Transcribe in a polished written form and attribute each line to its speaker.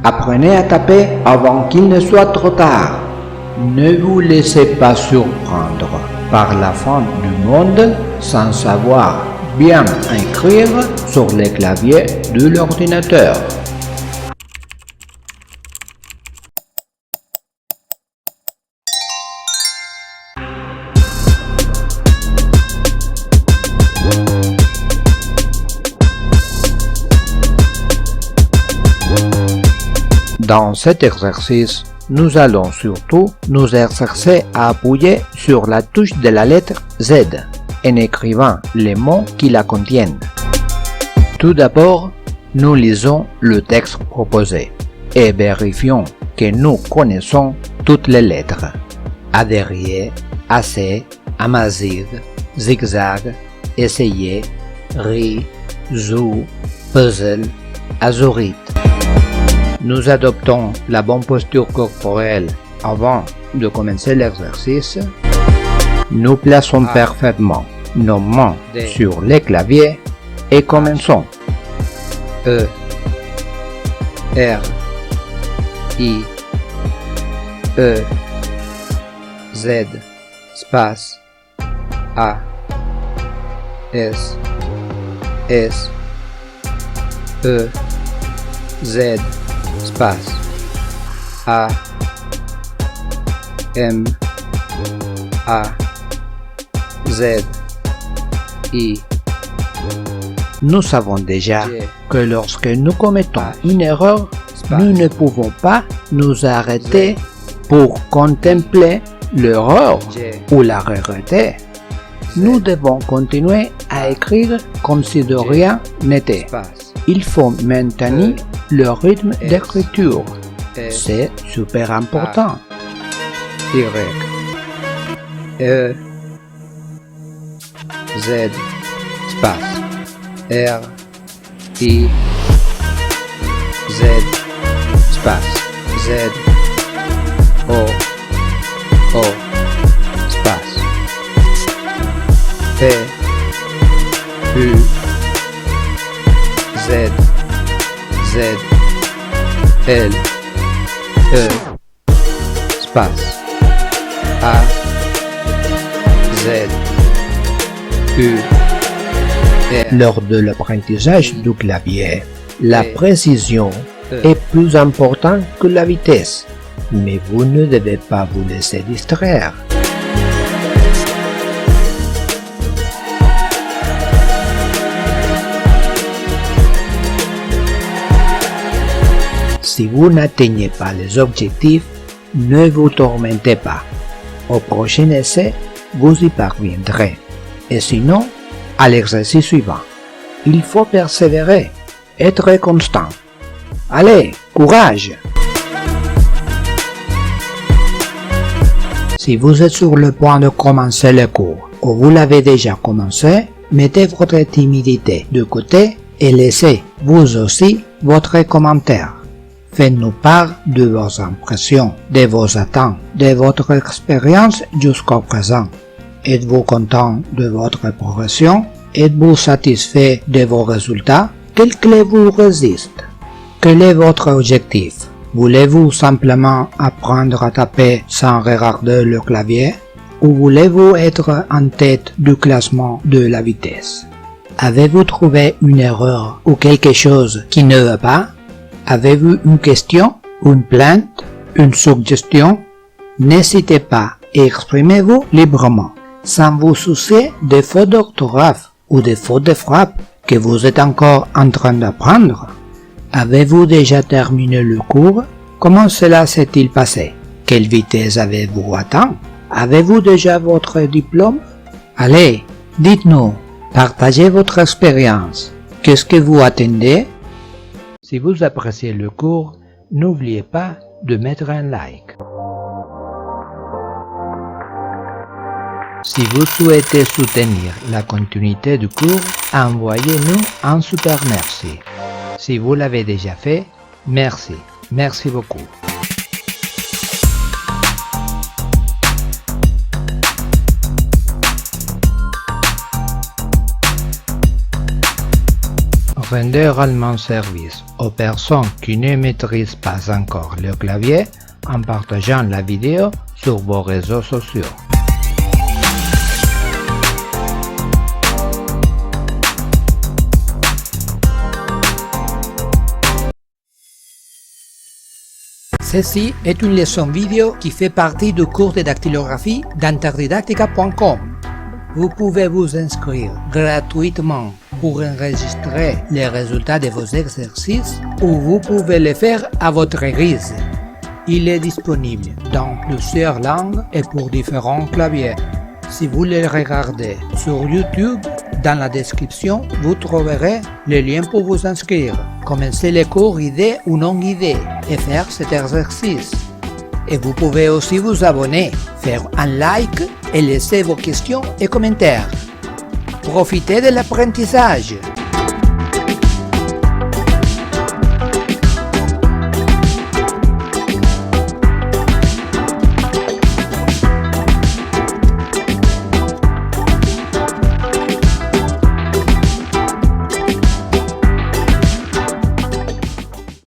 Speaker 1: Apprenez à taper avant qu'il ne soit trop tard. Ne vous laissez pas surprendre par la fin du monde sans savoir bien écrire sur les claviers de l'ordinateur. Dans cet exercice, nous allons surtout nous exercer à appuyer sur la touche de la lettre Z en écrivant les mots qui la contiennent. Tout d'abord, nous lisons le texte proposé et vérifions que nous connaissons toutes les lettres. Adhérer, assez, amazigh, zigzag, essayer, ri, zou, puzzle, azurite. Nous adoptons la bonne posture corporelle avant de commencer l'exercice. Nous plaçons parfaitement nos mains sur les claviers et commençons. E, R, I, E, Z, espace, A, S, S, E, Z, espace, A, M, A, Z, I. Nous savons déjà que lorsque nous commettons une erreur, nous ne pouvons pas nous arrêter pour contempler l'erreur ou la regretter. Nous devons continuer à écrire comme si de rien n'était. Il faut maintenir le rythme d'écriture. C'est super important. Y, E, Z, espace, R, I, Z, espace, Z, O, espace, P, U, Z, Z, L, E, espace, A, Z, U, R. Lors de l'apprentissage du clavier, la précision est plus importante que la vitesse, mais vous ne devez pas vous laisser distraire. Si vous n'atteignez pas les objectifs, ne vous tourmentez pas. Au prochain essai, vous y parviendrez. Et sinon, à l'exercice suivant. Il faut persévérer, être constant. Allez, courage! Si vous êtes sur le point de commencer le cours, ou vous l'avez déjà commencé, mettez votre timidité de côté et laissez vous aussi votre commentaire. Faites-nous part de vos impressions, de vos attentes, de votre expérience jusqu'au présent. Êtes-vous content de votre progression? Êtes-vous satisfait de vos résultats? Quelle clé vous résiste? Quel est votre objectif? Voulez-vous simplement apprendre à taper sans regarder le clavier? Ou voulez-vous être en tête du classement de la vitesse? Avez-vous trouvé une erreur ou quelque chose qui ne va pas? Avez-vous une question, une plainte, une suggestion? N'hésitez pas et exprimez-vous librement, sans vous soucier des fautes d'orthographe ou des fautes de frappe que vous êtes encore en train d'apprendre. Avez-vous déjà terminé le cours? Comment cela s'est-il passé? Quelle vitesse avez-vous atteint? Avez-vous déjà votre diplôme? Allez, dites-nous, partagez votre expérience. Qu'est-ce que vous attendez? Si vous appréciez le cours, n'oubliez pas de mettre un like. Si vous souhaitez soutenir la continuité du cours, envoyez-nous un super merci. Si vous l'avez déjà fait, merci. Merci beaucoup. Rendez également service aux personnes qui ne maîtrisent pas encore le clavier en partageant la vidéo sur vos réseaux sociaux. Ceci est une leçon vidéo qui fait partie du cours de dactylographie d'interdidactica.com. Vous pouvez vous inscrire gratuitement pour enregistrer les résultats de vos exercices ou vous pouvez le faire à votre guise. Il est disponible dans plusieurs langues et pour différents claviers. Si vous le regardez sur YouTube, dans la description, vous trouverez le lien pour vous inscrire, commencer les cours guidés ou non guidés et faire cet exercice. Et vous pouvez aussi vous abonner, faire un like et laisser vos questions et commentaires. Profitez de l'apprentissage!